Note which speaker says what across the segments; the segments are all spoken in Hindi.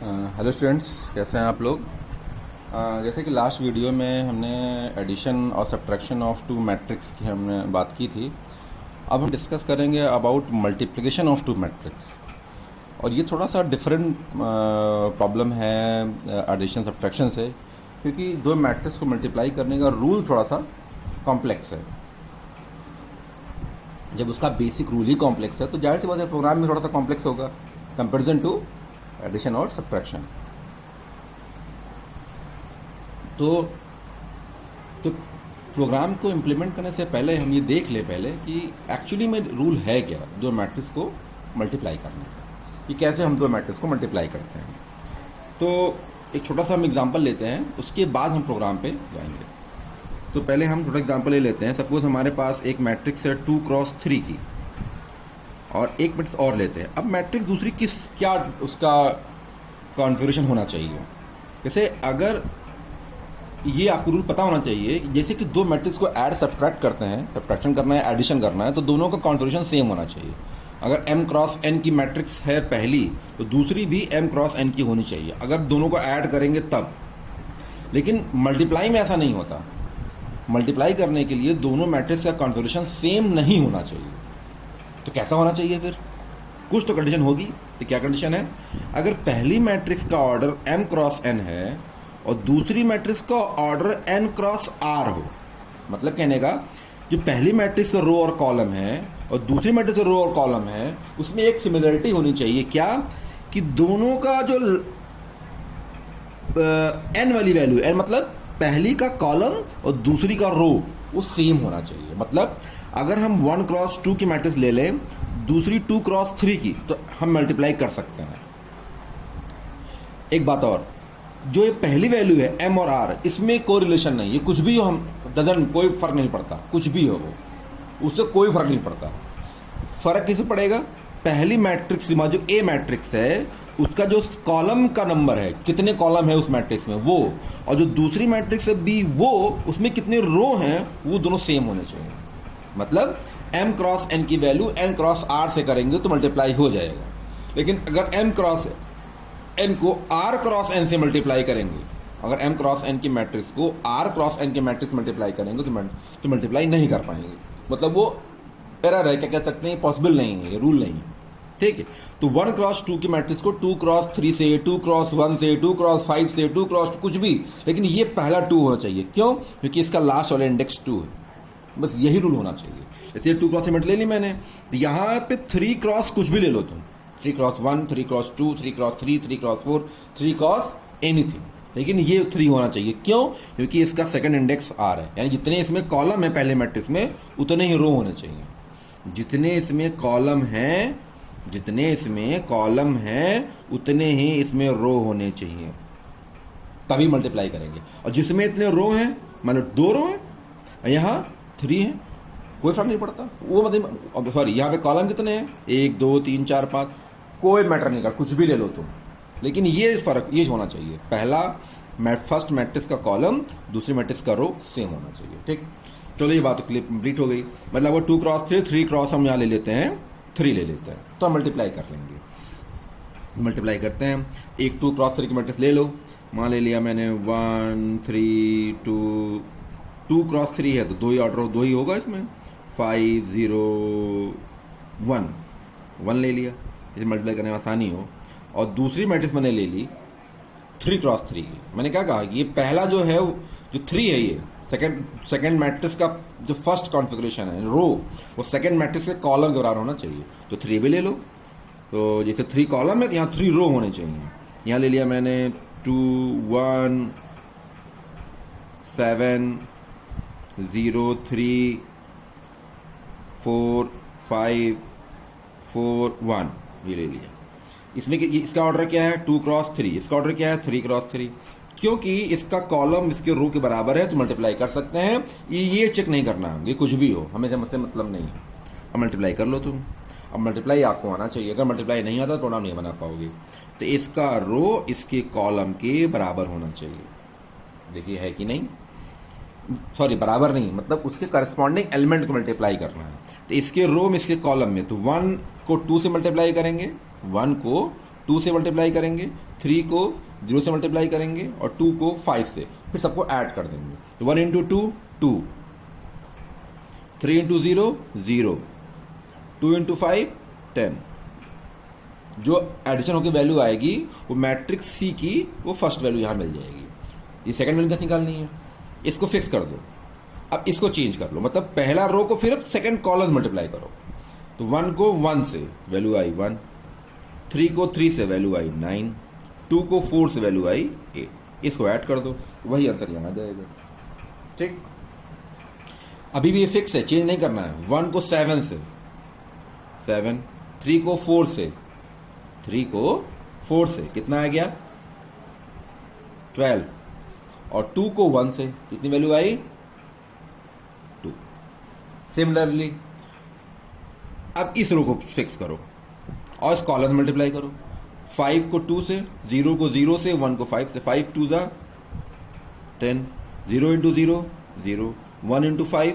Speaker 1: हेलो स्टूडेंट्स, कैसे हैं आप लोग। जैसे कि लास्ट वीडियो में हमने एडिशन और सब्ट्रैक्शन ऑफ टू मैट्रिक्स की हमने बात की थी। अब हम डिस्कस करेंगे about multiplication of two matrix. और ये थोड़ा सा डिफरेंट प्रॉब्लम है एडिशन सब्ट्रैक्शन से, क्योंकि दो मैट्रिक्स को मल्टीप्लाई करने का रूल थोड़ा सा कॉम्प्लेक्स है। जब उसका बेसिक रूल ही कॉम्प्लेक्स है तो जाहिर सी बात है प्रोग्राम में थोड़ा सा कॉम्प्लेक्स होगा कंपेरिजन टू एडिशन और सब्ट्रैक्शन। तो प्रोग्राम को इम्प्लीमेंट करने से पहले हम ये देख ले पहले कि एक्चुअली में रूल है क्या दो मैट्रिक्स को मल्टीप्लाई करने का, कि कैसे हम दो मैट्रिक्स को मल्टीप्लाई करते हैं। तो एक छोटा सा हम एग्जांपल लेते हैं, उसके बाद हम प्रोग्राम पे जाएंगे। तो पहले हम थोड़ा एग्जांपल ले लेते हैं। सपोज हमारे पास एक मैट्रिक्स है 2x3 की, और एक मैट्रिक्स और लेते हैं। अब मैट्रिक्स दूसरी क्या उसका कॉन्फ़िगरेशन होना चाहिए। जैसे अगर ये आपको रूल पता होना चाहिए, जैसे कि दो मैट्रिक्स को ऐड सब्ट्रैक्ट करते हैं, सब्ट्रैक्शन करना है एडिशन करना है, तो दोनों का कॉन्फ़िगरेशन सेम होना चाहिए। अगर m क्रॉस n की मैट्रिक्स है पहली, तो दूसरी भी m क्रॉस n की होनी चाहिए, अगर दोनों को ऐड करेंगे तब। लेकिन मल्टीप्लाई में ऐसा नहीं होता। मल्टीप्लाई करने के लिए दोनों मैट्रिक्स का कॉन्फ़िगरेशन सेम नहीं होना चाहिए। तो कैसा होना चाहिए फिर? कुछ तो कंडीशन होगी। तो क्या कंडीशन है? अगर पहली मैट्रिक्स का ऑर्डर m क्रॉस n है और दूसरी मैट्रिक्स का ऑर्डर n क्रॉस r हो, मतलब कहने का जो पहली मैट्रिक्स का रो और कॉलम है और दूसरी मैट्रिक्स का रो और कॉलम है, उसमें एक सिमिलरिटी होनी चाहिए। क्या? कि दोनों का जो n वाली वैल्यू, n मतलब पहली का कॉलम और दूसरी का रो, वो सेम होना चाहिए। मतलब अगर हम 1 क्रॉस 2 की मैट्रिक्स ले लें, दूसरी 2 क्रॉस 3 की, तो हम मल्टीप्लाई कर सकते हैं। एक बात और, जो ये पहली वैल्यू है m और r, इसमें कोई रिलेशन नहीं, ये कुछ भी हो, हम डजंट, कोई फर्क नहीं पड़ता, कुछ भी हो वो, उससे कोई फर्क नहीं पड़ता। फर्क किसे पड़ेगा? पहली मैट्रिक्स में जो a मैट्रिक्स है उसका जो कॉलम का नंबर है, कितने कॉलम है उस मैट्रिक्स में वो, और जो दूसरी मैट्रिक्स है b, वो उसमें कितने रो हैं, वो दोनों सेम होने चाहिए। मतलब m क्रॉस n की वैल्यू n क्रॉस r से करेंगे तो मल्टीप्लाई हो जाएगा। लेकिन अगर m क्रॉस n को r क्रॉस n से मल्टीप्लाई करेंगे, अगर m क्रॉस n की मैट्रिक्स को r क्रॉस n की मैट्रिक्स मल्टीप्लाई करेंगे तो मल्टीप्लाई नहीं कर पाएंगे। मतलब वो एरर है, क्या कह सकते हैं, पॉसिबल नहीं है, ये रूल नहीं है। ठीक है। तो 1 क्रॉस 2 की मैट्रिक्स को 2 क्रॉस 3 से, 2 क्रॉस 1 से, 2 क्रॉस 5 से, 2 क्रॉस कुछ भी, लेकिन ये पहला 2 होना चाहिए। क्यों? क्योंकि इसका लास्ट वाला इंडेक्स 2 है। बस यही रूल होना चाहिए। जैसे 2 क्रॉस सीमेंट ले ली मैंने, तो यहाँ पे 3 क्रॉस कुछ भी ले लो तुम, 3 cross 1, 3 cross 2, 3 cross 3, 3 cross 4, 3 cross anything, लेकिन ये 3 होना चाहिए। क्यों? क्योंकि इसका सेकंड इंडेक्स r है, यानी जितने इसमें कॉलम है पहले मैट्रिक्स में, उतने ही रो होने चाहिए। जितने इसमें कॉलम हैं, जितने इसमें कॉलम हैं, उतने ही इसमें रो होने चाहिए, तभी मल्टीप्लाई करेंगे। और जिसमें इतने रो हैं, मतलब 2 रो हैं, यहाँ 3 हैं, कोई फर्क नहीं पड़ता वो। मतलब सॉरी, यहाँ पे कॉलम कितने हैं, 1 2 3 4 5, कोई मैटर नहीं कर, कुछ भी ले लो तुम, लेकिन ये फर्क ये होना चाहिए, पहला फर्स्ट मैट्रिक्स का कॉलम दूसरी मैट्रिक्स का रो सेम होना चाहिए। ठीक, चलो ये बात कंप्लीट हो गई। मतलब वो 2 क्रॉस 3, 3 क्रॉस हम यहाँ ले लेते हैं, 3 ले लेते हैं, तो हम मल्टीप्लाई कर लेंगे। मल्टीप्लाई करते हैं, एक 2 क्रॉस 3 की मैट्रिक्स ले लो, मान ले लिया मैंने 1 3 2 क्रॉस 3 है तो 2 ही ऑर्डर, 2 ही होगा इसमें, 5 0 1 ले लिया, इसे मल्टीप्लाई करने में आसानी हो। और दूसरी मैट्रिक्स मैंने ले ली 3 क्रॉस 3 की। मैंने क्या कहा, ये पहला जो है जो 3 है, ये सेकंड मैट्रिक्स का जो फर्स्ट कॉन्फ़िगरेशन है रो, वो सेकंड मैट्रिक्स के कॉलम के बराबर होना चाहिए, तो 3 भी ले लो। तो जैसे 3 कॉलम है तो यहाँ 3 रो होने चाहिए। यहाँ ले लिया मैंने 2 1 7 0 3 4 5 4 1, ये ले लिया। इसमें इसका ऑर्डर क्या है, 2 क्रॉस 3, इसका ऑर्डर क्या है, 3 क्रॉस 3। क्योंकि इसका कॉलम इसके रो के बराबर है तो मल्टीप्लाई कर सकते हैं। ये चेक नहीं करना है, ये कुछ भी हो, हमें से मतलब नहीं है। अब मल्टीप्लाई कर लो तुम। अब मल्टीप्लाई आपको आना चाहिए, अगर मल्टीप्लाई नहीं आता तो प्रोग्राम नहीं बना पाओगे। तो इसका रो इसके कॉलम के बराबर होना चाहिए। देखिए है कि नहीं, सॉरी बराबर नहीं, मतलब उसके करस्पॉन्डिंग एलिमेंट को मल्टीप्लाई करना है। तो इसके रो में इसके कॉलम में, तो 1 को 2 से मल्टीप्लाई करेंगे, 1 को 2 से मल्टीप्लाई करेंगे, 3 को 0 से मल्टीप्लाई करेंगे और 2 को 5 से, फिर सबको ऐड कर देंगे। तो 1 इंटू 2 2, 3 इंटू 0 0, 2 इंटू 5 10। जो एडिशन होकर वैल्यू आएगी वो मैट्रिक्स सी की वो फर्स्ट वैल्यू यहाँ मिल जाएगी। ये सेकंड वैल्यू कैसे निकालनी है, इसको फिक्स कर दो। अब इसको चेंज कर लो, मतलब पहला रो को फिर सेकंड कॉलम मल्टीप्लाई करो। तो 1 को 1 से वैल्यू आई 1, 3 को 3 से वैल्यू आई 9, 2 को 4 से वैल्यू आई 8। इसको ऐड कर दो, वही आंसर यहाँ आ जाएगा। ठीक, अभी भी ये फिक्स है, चेंज नहीं करना है। 1 को 7 से 7, 3 को 4 से, 3 को 4 से कितना आ गया 12, और 2 को 1 से कितनी वैल्यू आई 2। सिमिलरली अब इस रो को फिक्स करो और इस कॉलम मल्टीप्लाई करो। 5 को 2 से, 0 को 0 से, 1 को 5 से, 5 2 ज़ा 10, 0 into 0 0, 1 into 5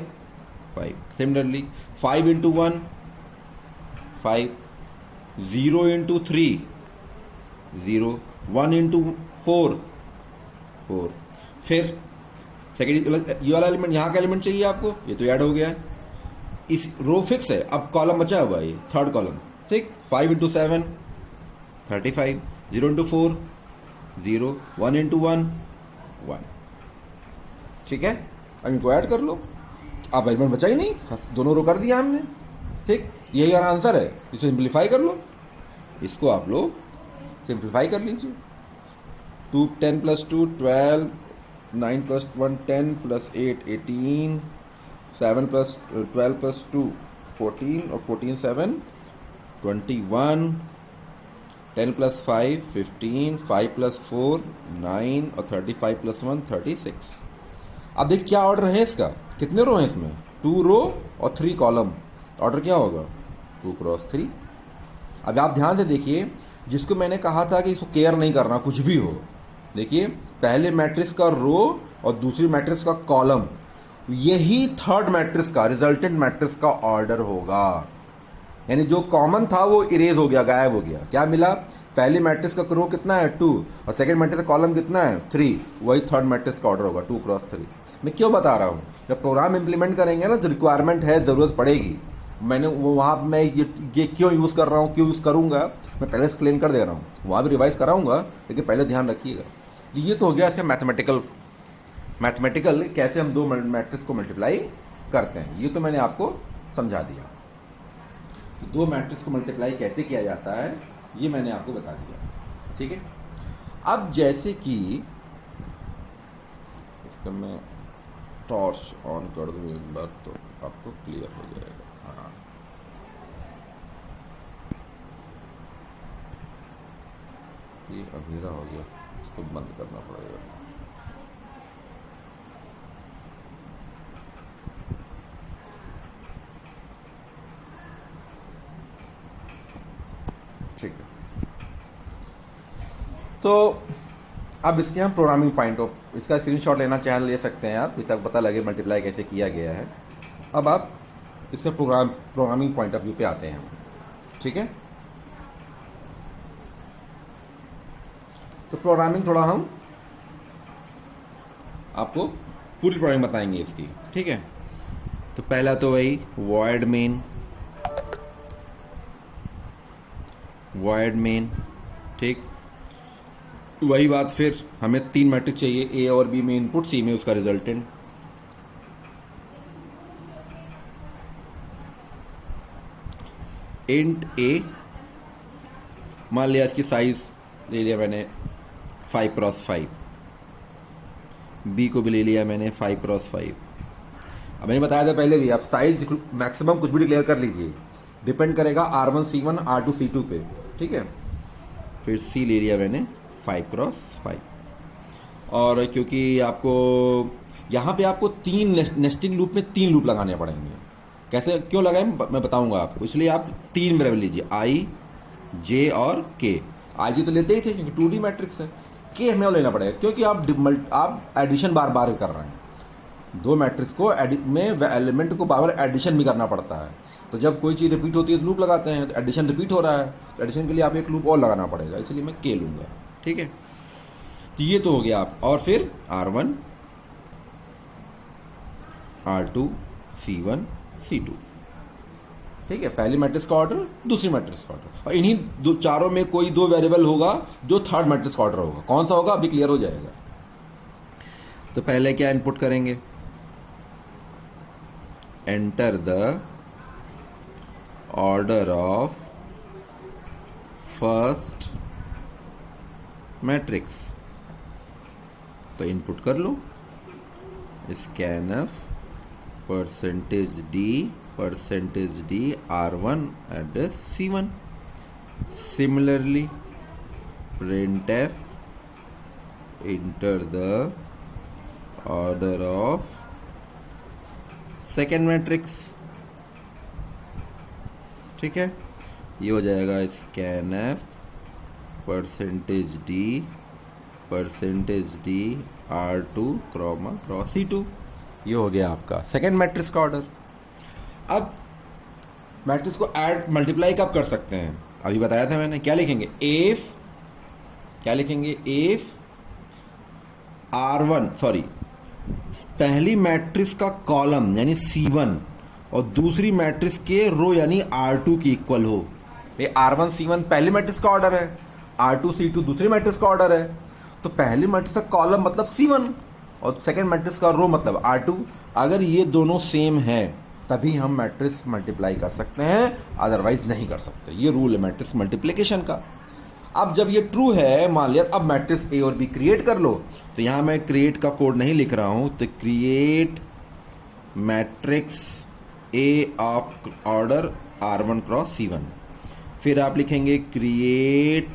Speaker 1: 5। Similarly 5 into 1 5, 0 into 3 0, 1 into 4 4। फिर सेकेंड ये वाला एलिमेंट, यहाँ का एलिमेंट चाहिए आपको, ये तो ऐड हो गया है। इस रो फिक्स है, अब कॉलम बचा हुआ है ये थर्ड कॉलम। ठीक, 5 इंटू 7 35, 0 इंटू 4 0, 1 इंटू 1 1। ठीक है, अब इनको ऐड कर लो। अब एलिमेंट बचा ही नहीं, दोनों रो कर दिया हमने। ठीक, यही हमारा आंसर है। इसे सिंप्लीफाई कर लो, इसको आप लोग सिंप्लीफाई कर लीजिए। 2 10 plus 2 12, 9 plus 1 10 plus 8 18, 7 plus 12 plus 2 14, और 14 7 21, 10 प्लस 5 15, 5 प्लस 4 9, और 35 प्लस 1 36। अब देख क्या ऑर्डर है इसका, कितने रो हैं इसमें, 2 रो और 3 कॉलम। ऑर्डर क्या होगा 2 क्रॉस 3। अब आप ध्यान से देखिए, जिसको मैंने कहा था कि इसको केयर नहीं करना कुछ भी हो, देखिए पहले मैट्रिक्स का रो और दूसरी मैट्रिक्स का कॉलम, यही थर्ड मैट्रिक्स का रिजल्टेंट मैट्रिक्स का ऑर्डर होगा। यानी जो कॉमन था वो इरेज हो गया, गायब हो गया। क्या मिला, पहली मैट्रिक्स का रो कितना है 2, और सेकंड मैट्रिक्स का कॉलम कितना है 3, वही थर्ड मैट्रिक्स का ऑर्डर होगा 2 क्रॉस 3। मैं क्यों बता रहा हूँ, जब प्रोग्राम इंप्लीमेंट करेंगे ना तो रिक्वायरमेंट है, ज़रूरत पड़ेगी। मैंने वो वहाँ मैं ये क्यों यूज़ कर रहा हूँ, क्यों यूज़ करूँगा, मैं पहले एक्सप्लेन कर दे रहा हूँ, वहाँ भी रिवाइज कराऊँगा, लेकिन पहले ध्यान रखिएगा। तो ये तो हो गया इसका मैथमेटिकल कैसे हम 2 मैट्रिक्स को मल्टीप्लाई करते हैं, ये तो मैंने आपको समझा दिया। 2 मैट्रिक्स को मल्टीप्लाई कैसे किया जाता है ये मैंने आपको बता दिया। ठीक है, अब जैसे कि इसका मैं टॉर्च ऑन कर दूँ एक बार तो आपको क्लियर हो जाएगा। हाँ, ये अंधेरा हो गया, इसको बंद करना पड़ेगा। ठीक है, तो अब इसके हम प्रोग्रामिंग पॉइंट ऑफ, इसका स्क्रीनशॉट लेना चाहे ले सकते हैं आप, इसका पता लगे मल्टीप्लाई कैसे किया गया है। अब आप इसके प्रोग्रामिंग पॉइंट ऑफ व्यू पे आते हैं। ठीक है, तो प्रोग्रामिंग थोड़ा हम आपको पूरी प्रोग्रामिंग बताएंगे इसकी। ठीक है, तो पहला तो वही वॉइड मेन। ठीक, वही बात, फिर हमें 3 मैट्रिक्स चाहिए, ए और बी में इनपुट, सी में उसका रिजल्टेंट। इंट ए, मान लिया इसकी साइज ले लिया मैंने 5 क्रॉस 5, बी को भी ले लिया मैंने 5 क्रॉस 5। अब मैंने बताया था पहले भी, आप साइज मैक्सिमम कुछ भी डिक्लेयर कर लीजिए, डिपेंड करेगा R1 C1 R2 C2 पे। ठीक है, फिर सी ले लिया मैंने 5 क्रॉस 5। और क्योंकि आपको यहाँ पे आपको 3 नेस्टिंग लूप में 3 लूप लगाने पड़ेंगे। कैसे क्यों लगाएं मैं बताऊंगा आपको, इसलिए आप 3 वेरिएबल लीजिए, आई जे और के। आई जे तो लेते ही थे क्योंकि 2D मैट्रिक्स है, के हमें और लेना पड़ेगा क्योंकि आप एडिशन बार बार कर रहे हैं। दो मैट्रिक्स को में एलिमेंट को बार बार एडिशन भी करना पड़ता है। तो जब कोई चीज़ रिपीट होती है तो लूप लगाते हैं, तो एडिशन रिपीट हो रहा है, तो एडिशन के लिए आप एक लूप और लगाना पड़ेगा, इसलिए मैं के लूँगा। ठीक है, तो ये तो हो गया आप। और फिर R1 R2 C1 C2। ठीक है, पहली मैट्रिक्स का ऑर्डर, दूसरी मैट्रिक्स का ऑर्डर, और इन्हीं दो चारों में कोई दो वेरिएबल होगा जो थर्ड मैट्रिक्स का ऑर्डर होगा। कौन सा होगा अभी क्लियर हो जाएगा। तो पहले क्या इनपुट करेंगे, enter the order of first matrix. तो इनपुट कर लो, scanf %d R1 address C1। Similarly, printf enter the order of second matrix। ठीक है, ये हो जाएगा scanf %d R2 cross C2। ये हो गया आपका सेकेंड मैट्रिक्स का ऑर्डर। अब मैट्रिक्स को ऐड मल्टीप्लाई कब कर सकते हैं, अभी बताया था मैंने। क्या लिखेंगे, इफ R1 पहली मैट्रिक्स का कॉलम यानी C1 और दूसरी मैट्रिक्स के रो यानी R2 की इक्वल हो। ये R1 C1 पहली मैट्रिक्स का ऑर्डर है, R2 C2 दूसरी मैट्रिक्स का ऑर्डर है। तो पहली मैट्रिक्स का कॉलम मतलब C1 और सेकेंड मैट्रिक्स का रो मतलब R2। अगर ये दोनों सेम है तभी हम मैट्रिक्स मल्टीप्लाई कर सकते हैं, अदरवाइज नहीं कर सकते। ये रूल है मैट्रिक्स मल्टीप्लिकेशन का। अब जब ये ट्रू है, मान लिया, अब मैट्रिक्स ए और बी क्रिएट कर लो। तो यहाँ मैं क्रिएट का कोड नहीं लिख रहा हूँ, तो create matrix A of order R1 cross C1। फिर आप लिखेंगे क्रिएट,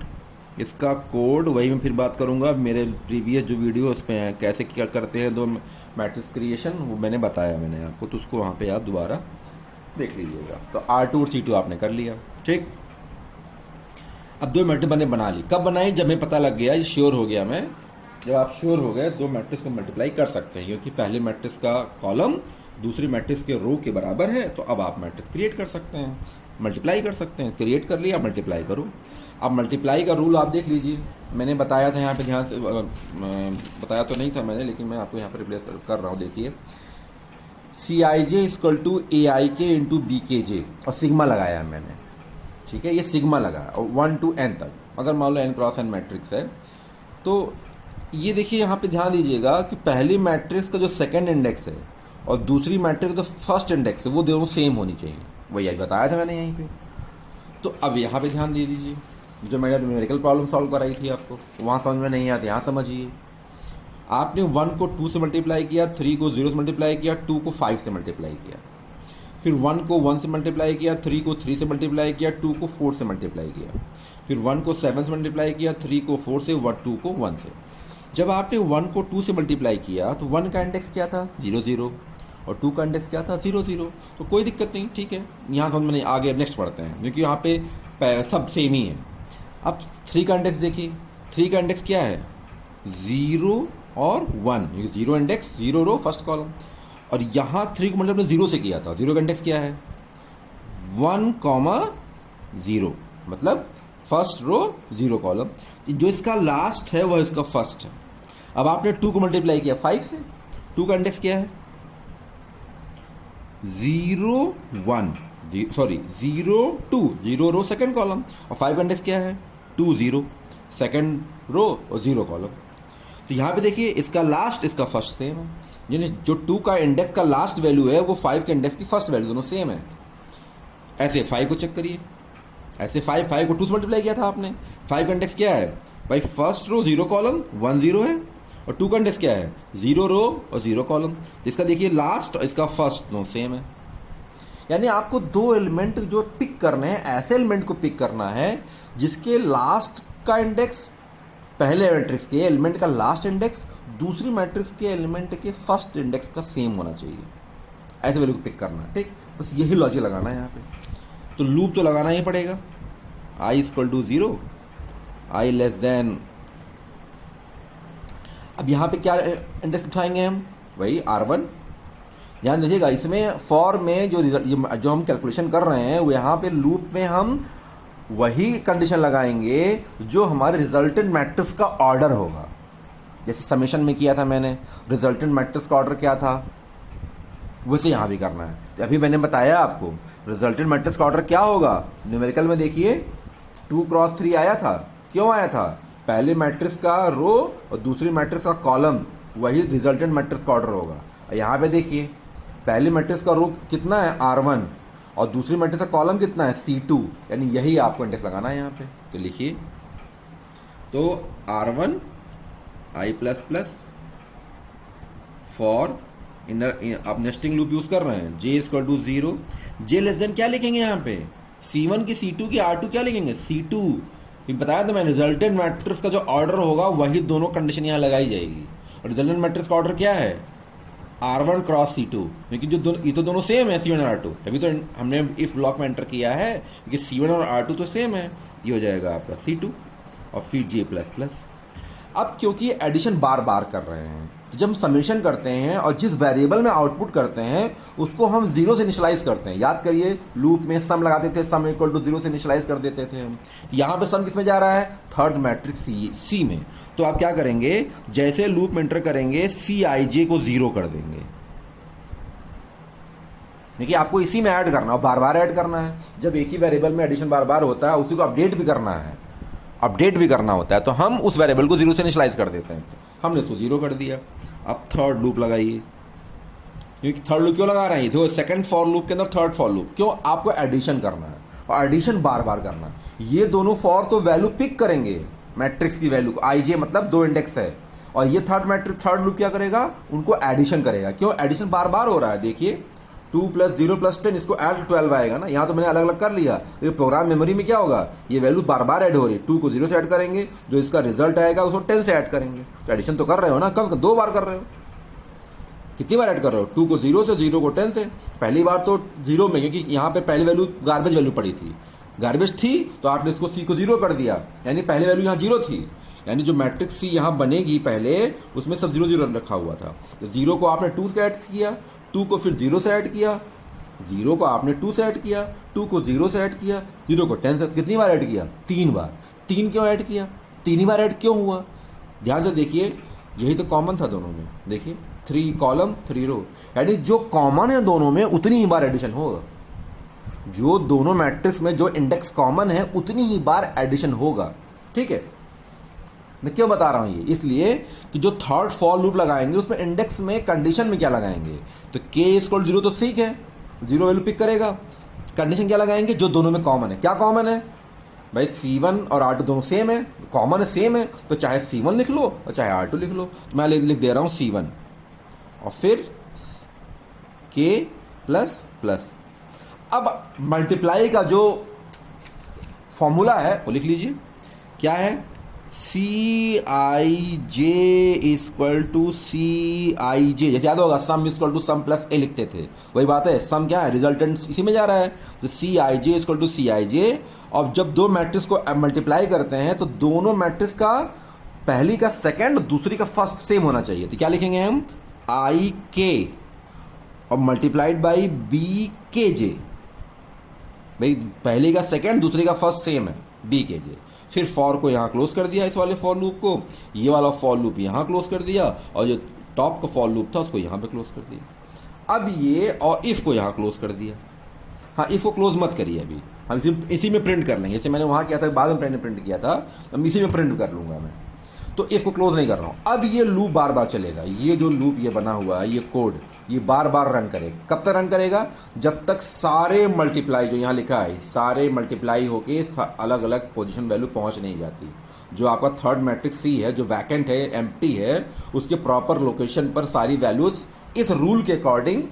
Speaker 1: इसका कोड वही मैं फिर बात करूंगा, मेरे प्रीवियस जो वीडियो उस पर कैसे क्या करते हैं दो मैट्रिक्स क्रिएशन, वो मैंने बताया मैंने आपको, तो उसको वहाँ पे आप दोबारा देख लीजिएगा। तो R2 और C2 आपने कर लिया। ठीक, अब दो मैट्रिक्स मैंने बना ली। कब बनाई, जब मैं पता लग गया, ये श्योर हो गया मैं, जब आप श्योर हो गए दो मैट्रिक्स को मल्टीप्लाई कर सकते हैं, क्योंकि पहले मैट्रिक्स का कॉलम दूसरी मैट्रिक्स के रो के बराबर है। तो अब आप मैट्रिक्स क्रिएट कर सकते हैं, मल्टीप्लाई कर सकते हैं। क्रिएट कर लिया, मल्टीप्लाई करो। अब मल्टीप्लाई का रूल आप देख लीजिए, मैंने बताया था यहाँ पे, ध्यान से बताया तो नहीं था मैंने, लेकिन मैं आपको यहाँ पर रिप्लेस कर रहा हूँ। देखिए, CIJ equal to AIK into BKJ और सिग्मा लगाया है मैंने। ठीक है, ये सिग्मा लगा और 1 to n तक, अगर मान लो n क्रॉस n मैट्रिक्स है। तो ये देखिए यहाँ पे ध्यान दीजिएगा कि पहली मैट्रिक्स का जो सेकंड इंडेक्स है और दूसरी मैट्रिक्स का जो फर्स्ट इंडेक्स है वो दोनों सेम होनी चाहिए, वही आज बताया था मैंने यहीं पे। तो अब यहाँ पे ध्यान दे दीजिए, जो मैंने न्यूमेरिकल प्रॉब्लम सॉल्व कराई थी आपको, वहाँ समझ में नहीं आती, यहाँ समझिए। आपने 1 को 2 से मल्टीप्लाई किया, 3 को 0 से मल्टीप्लाई किया, 2 को 5 से मल्टीप्लाई किया, फिर 1 को 1 से मल्टीप्लाई किया, 3 को 3 से मल्टीप्लाई किया, 2 को 4 से मल्टीप्लाई किया, फिर 1 को 7 से मल्टीप्लाई किया, 3 को 4 से, 2 को 1 से। जब आपने 1 को 2 से मल्टीप्लाई किया तो 1 का इंडेक्स क्या था, 0 0, और 2 का इंडेक्स क्या था, 0 0। तो कोई दिक्कत नहीं, ठीक है, यहाँ समझ में नहीं, आगे नेक्स्ट पढ़ते हैं, क्योंकि यहाँ पे सब सेम ही है। अब 3 का इंडेक्स देखिए, 3 का इंडेक्स क्या है, 0 और 1, 0 इंडेक्स 0 रो फर्स्ट कॉलम, और यहाँ 3 को मतलब 0 से किया था, 0 का इंडेक्स क्या है, 1, 0, मतलब फर्स्ट रो 0 कॉलम। जो इसका लास्ट है वह इसका फर्स्ट है। अब आपने 2 को मल्टीप्लाई किया 5 से, 2 का इंडेक्स क्या है, 0 1, 0 2, 0 रो सेकंड कॉलम, और 5 का इंडेक्स क्या है, 2 0 सेकंड रो और 0 कॉलम। तो यहाँ पे देखिए, इसका लास्ट इसका फर्स्ट सेम है, यानी जो 2 का इंडेक्स का लास्ट वैल्यू है वो 5 के इंडेक्स की फर्स्ट वैल्यू, दोनों सेम है। ऐसे 5 को चेक करिए, ऐसे 5 को 2 से मल्टीप्लाई किया था आपने, 5 का इंडेक्स क्या है भाई, फर्स्ट रो 0 कॉलम 1 0 है, और 2 का इंडेक्स क्या है, 0 रो और 0 कॉलम। इसका देखिए लास्ट और इसका फर्स्ट दोनों सेम है। यानी आपको दो एलिमेंट जो पिक करने हैं, ऐसे एलिमेंट को पिक करना है जिसके लास्ट का इंडेक्स पहले मैट्रिक्स के एलिमेंट का लास्ट इंडेक्स दूसरी मैट्रिक्स के एलिमेंट के फर्स्ट इंडेक्स का सेम होना चाहिए, ऐसे वैल्यू को पिक करना है। ठीक, बस यही लॉजिक लगाना है यहाँ पे। तो लूप तो लगाना ही पड़ेगा, i equal to 0, i less than, अब यहाँ पे क्या इंडेक्स उठाएंगे हम, वही R1 ध्यान दीजिएगा, इसमें फॉर में जो रिजल्ट जो हम कैलकुलेशन कर रहे हैं वो यहाँ पे लूप में हम वही कंडीशन लगाएंगे जो हमारे रिजल्टेंट मैट्रिक्स का ऑर्डर होगा। जैसे समेशन में किया था मैंने, रिजल्टेंट मैट्रिक्स का ऑर्डर क्या था, वैसे यहाँ भी करना है। तो अभी मैंने बताया आपको रिजल्टेंट मैट्रिक्स का ऑर्डर क्या होगा। न्यूमेरिकल में देखिए 2 क्रॉस 3 आया था, क्यों आया था, पहले मैट्रिक्स का रो और दूसरी मैट्रिक्स का कॉलम, वही रिजल्टेंट मैट्रिक्स का ऑर्डर होगा। यहाँ पे देखिए पहले मैट्रिक्स का रो कितना है R1 और दूसरी मैट्रिक्स का कॉलम कितना है C2, यानी यही आपको इंडेक्स लगाना है यहाँ पे। तो लिखिए, तो R1 I plus plus for inner, आप नेस्टिंग लूप यूज कर रहे हैं, J equal to 0, J less than क्या लिखेंगे यहाँ पे, C1 की C2 की R2 क्या लिखेंगे C2। ये बताया था मैंने, रिजल्टेंट मैट्रिक्स का जो ऑर्डर होगा वही दोनों कंडीशन यहाँ लगाई जाएगी। और रिजल्टेंट मैट्रिक्स का ऑर्डर क्या है, R1 क्रॉस C2, क्योंकि जो दोनों, ये तो दोनों सेम है C1 और R2, तभी तो हमने इफ ब्लॉक में एंटर किया है, क्योंकि C1 और R2 तो सेम है। ये हो जाएगा आपका C2 और फिर J प्लस प्लस। अब क्योंकि एडिशन बार बार कर रहे हैं, तो जब हम समेशन करते हैं और जिस वेरिएबल में आउटपुट करते हैं उसको हम 0 से इनिशियलाइज करते हैं। याद करिए लूप में सम लगाते थे, सम इक्वल टू 0 से इनिशियलाइज कर देते थे हम। यहाँ पे सम किस में जा रहा है, थर्ड मैट्रिक्स सी में। तो आप क्या करेंगे, जैसे लूप में एंटर करेंगे Cij को 0 कर देंगे। देखिए आपको इसी में ऐड करना और बार बार ऐड करना है। जब एक ही वेरिएबल में एडिशन बार बार होता है उसी को अपडेट भी करना है, अपडेट भी करना होता है, तो हम उस वेरिएबल को 0 से इनिशियलाइज कर देते हैं। तो हमने उसको 0 कर दिया। अब थर्ड लूप लगाइए, क्योंकि थर्ड लूप क्यों लगा रहे हैं, तो सेकंड फॉर लूप के अंदर थर्ड फॉर लूप, क्यों, आपको एडिशन करना है और एडिशन बार बार करना है। ये दोनों फॉर तो वैल्यू पिक करेंगे मैट्रिक्स की वैल्यू, Ij मतलब 2 इंडेक्स है, और ये थर्ड लूप क्या करेगा, उनको एडिशन करेगा। क्यों, एडिशन बार बार हो रहा है। देखिए 2 + 0 + 10, इसको ऐड 12 आएगा ना। यहाँ तो मैंने अलग अलग कर लिया, ये प्रोग्राम मेमोरी में क्या होगा, ये वैल्यू बार बार ऐड हो रही है। 2 को 0 से ऐड करेंगे, जो इसका रिजल्ट आएगा उसको 10 से ऐड करेंगे। तो एडिशन तो कर रहे हो ना, कब 2 बार कर रहे हो, कितनी बार ऐड कर रहे हो, 2 को 0 से, 0 को 10 से। पहली बार तो 0 में, क्योंकि यहाँ पे पहली वैल्यू गार्बेज वैल्यू पड़ी थी, गार्बेज थी तो आपने इसको C को 0 कर दिया, यानी पहली वैल्यू यहाँ 0 थी, यानी जो मैट्रिक्स C यहाँ बनेगी पहले उसमें सब 0 0 रखा हुआ था। तो 0 को आपने 2 से ऐड किया, 2 को फिर 0 से ऐड किया, 0 को आपने 2 से ऐड किया, 2 को 0 से ऐड किया, 0 को 10 से, कितनी बार ऐड किया, 3 बार। 3 क्यों ऐड किया, 3 ही बार ऐड क्यों हुआ, ध्यान से देखिए, यही तो कॉमन था दोनों में। देखिए 3 कॉलम 3 रो, यानी जो कॉमन है दोनों में उतनी ही बार एडिशन होगा। जो दोनों मैट्रिक्स में जो इंडेक्स कॉमन है उतनी ही बार एडिशन होगा। ठीक है, मैं क्यों बता रहा हूं ये, इसलिए कि जो थर्ड फॉर लूप लगाएंगे उसमें इंडेक्स में कंडीशन में क्या लगाएंगे, तो k = 0 तो ठीक है, 0 वैल्यू पिक करेगा। कंडीशन क्या लगाएंगे, जो दोनों में कॉमन है। क्या कॉमन है भाई, C1 और R2 दोनों सेम है, कॉमन है, सेम है, तो चाहे C1 लिख लो और चाहे R2 लिख लो। तो मैं लिख दे रहा हूं C1 और फिर k प्लस प्लस। अब मल्टीप्लाई का जो फॉर्मूला है वो लिख लीजिए, क्या है, Cij = Cij, जैसे याद होगा सम = सम प्लस a लिखते थे, वही बात है। सम क्या है, रिजल्टेंट इसी में जा रहा है, तो Cij = Cij। और जब दो मैट्रिक्स को मल्टीप्लाई करते हैं तो दोनों मैट्रिक्स का पहली का सेकंड दूसरी का फर्स्ट सेम होना चाहिए। तो क्या लिखेंगे हम, Ik और मल्टीप्लाइड बाई Bkj, भाई पहली का सेकंड दूसरी का फर्स्ट सेम है, Bkj। फिर फॉर को यहाँ क्लोज कर दिया, इस वाले फॉर लूप को, ये वाला फॉर लूप यहाँ क्लोज कर दिया, और जो टॉप का फॉर लूप था उसको यहाँ पे क्लोज कर दिया। अब ये और इफ को यहाँ क्लोज कर दिया। हाँ, इफ को क्लोज मत करिए, अभी हम इसी में प्रिंट कर लेंगे, जैसे मैंने वहाँ किया था, बाद में प्रिंट किया था, हम इसी में प्रिंट कर लूँगा मैं। तो इफ को क्लोज नहीं कर रहा हूँ। अब ये लूप बार बार चलेगा, ये जो लूप ये बना हुआ है, ये कोड ये बार बार रन करेगा। कब तक रन करेगा, जब तक सारे मल्टीप्लाई जो यहाँ लिखा है सारे मल्टीप्लाई होके अलग अलग पोजीशन वैल्यू पहुँच नहीं जाती। जो आपका थर्ड मैट्रिक्स C है, जो वैकेंट है, एम्प्टी है, उसके प्रॉपर लोकेशन पर सारी वैल्यूज इस रूल के अकॉर्डिंग,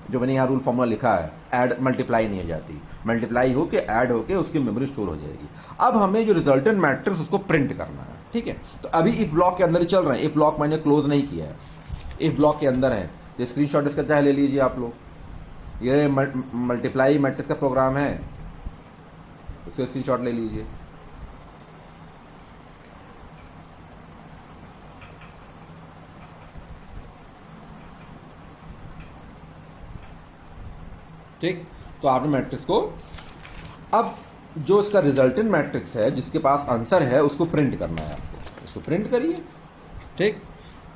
Speaker 1: जो मैंने यहाँ रूल फॉर्मूला लिखा है, ऐड मल्टीप्लाई नहीं हो जाती, मल्टीप्लाई होके ऐड होके उसकी मेमोरी स्टोर हो जाएगी। अब हमें जो रिजल्टेंट मैट्रिक्स उसको प्रिंट करना है। ठीक है, तो अभी इफ ब्लॉक के अंदर ही चल रहे हैं, इफ ब्लॉक मैंने क्लोज नहीं किया है, इफ ब्लॉक के अंदर है। तो स्क्रीनशॉट इसका चाहे ले लीजिए आप लोग, ये मल्टीप्लाई मैट्रिक्स का प्रोग्राम है, इसका स्क्रीनशॉट ले लीजिए। ठीक, तो आपने मैट्रिक्स को, अब जो इसका रिजल्टेंट मैट्रिक्स है जिसके पास आंसर है उसको प्रिंट करना है आपको, उसको प्रिंट करिए। ठीक,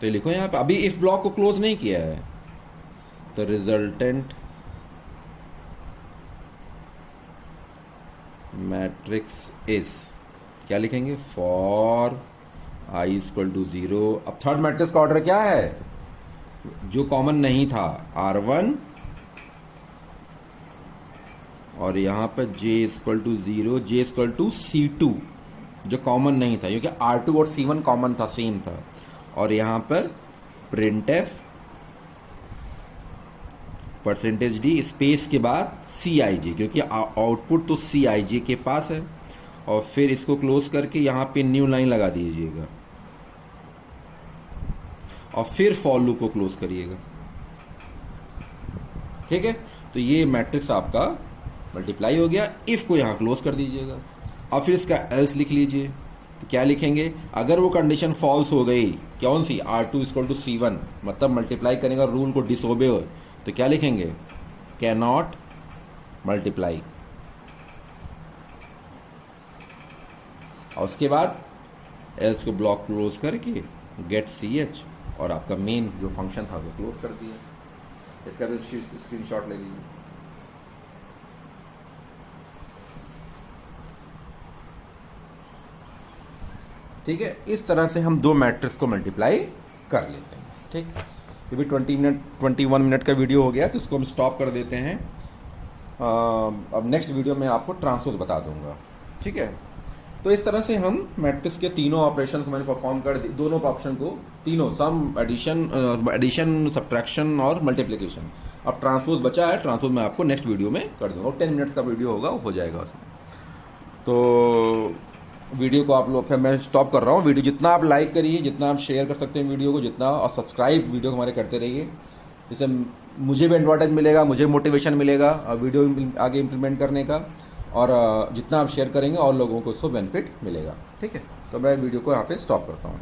Speaker 1: तो लिखो यहाँ पे, अभी इफ ब्लॉक को क्लोज नहीं किया है, तो रिजल्टेंट मैट्रिक्स इज, क्या लिखेंगे, फॉर आई इक्वल टू 0। अब थर्ड मैट्रिक्स का ऑर्डर क्या है, जो कॉमन नहीं था, R1, और यहाँ पर J equal to 0, J equal to C2 जो कॉमन नहीं था, क्योंकि R2 और C1 कॉमन था, सेम था। और यहाँ पर printf %d स्पेस के बाद Cij, क्योंकि आउटपुट तो Cij के पास है। और फिर इसको क्लोज करके यहाँ पे न्यू लाइन लगा दीजिएगा और फिर फॉर लूप को क्लोज करिएगा। ठीक है, तो ये मैट्रिक्स आपका मल्टीप्लाई हो गया। इफ को यहाँ क्लोज कर दीजिएगा और फिर इसका एल्स लिख लीजिए। तो क्या लिखेंगे, अगर वो कंडीशन फॉल्स हो गई, कौन सी, R2 इक्वल टू C1, मतलब मल्टीप्लाई करने का रूल को डिसओबे हो, तो क्या लिखेंगे, कैन नॉट मल्टीप्लाई। और उसके बाद एल्स को ब्लॉक क्लोज करके गेट CH और आपका मेन जो फंक्शन था वो क्लोज कर दिया। इसका भी स्क्रीनशॉट ले लीजिए। ठीक है, इस तरह से हम दो मैट्रिक्स को मल्टीप्लाई कर लेते हैं। ठीक, ये भी 21 मिनट का वीडियो हो गया, तो इसको हम स्टॉप कर देते हैं। अब नेक्स्ट वीडियो में आपको ट्रांसपोज बता दूंगा। ठीक है, तो इस तरह से हम मैट्रिक्स के तीनों ऑपरेशन को मैंने परफॉर्म कर दी, दोनों ऑप्शन को, तीनों, सम, एडिशन, सब्ट्रैक्शन और मल्टीप्लिकेशन। अब ट्रांसपोज बचा है, ट्रांसपोज मैं आपको नेक्स्ट वीडियो में कर दूंगा। 10 मिनट्स का वीडियो होगा, हो जाएगा उसमें। तो वीडियो को आप लोग, मैं स्टॉप कर रहा हूँ। वीडियो जितना आप लाइक करिए, जितना आप शेयर कर सकते हैं वीडियो को, जितना, और सब्सक्राइब वीडियो हमारे करते रहिए, जिससे मुझे भी एडवर्टाइज मिलेगा, मुझे मोटिवेशन मिलेगा वीडियो आगे इम्प्लीमेंट करने का। और जितना आप शेयर करेंगे और लोगों को उसको बेनिफिट मिलेगा। ठीक है, तो मैं वीडियो को यहाँ पे स्टॉप करता हूँ।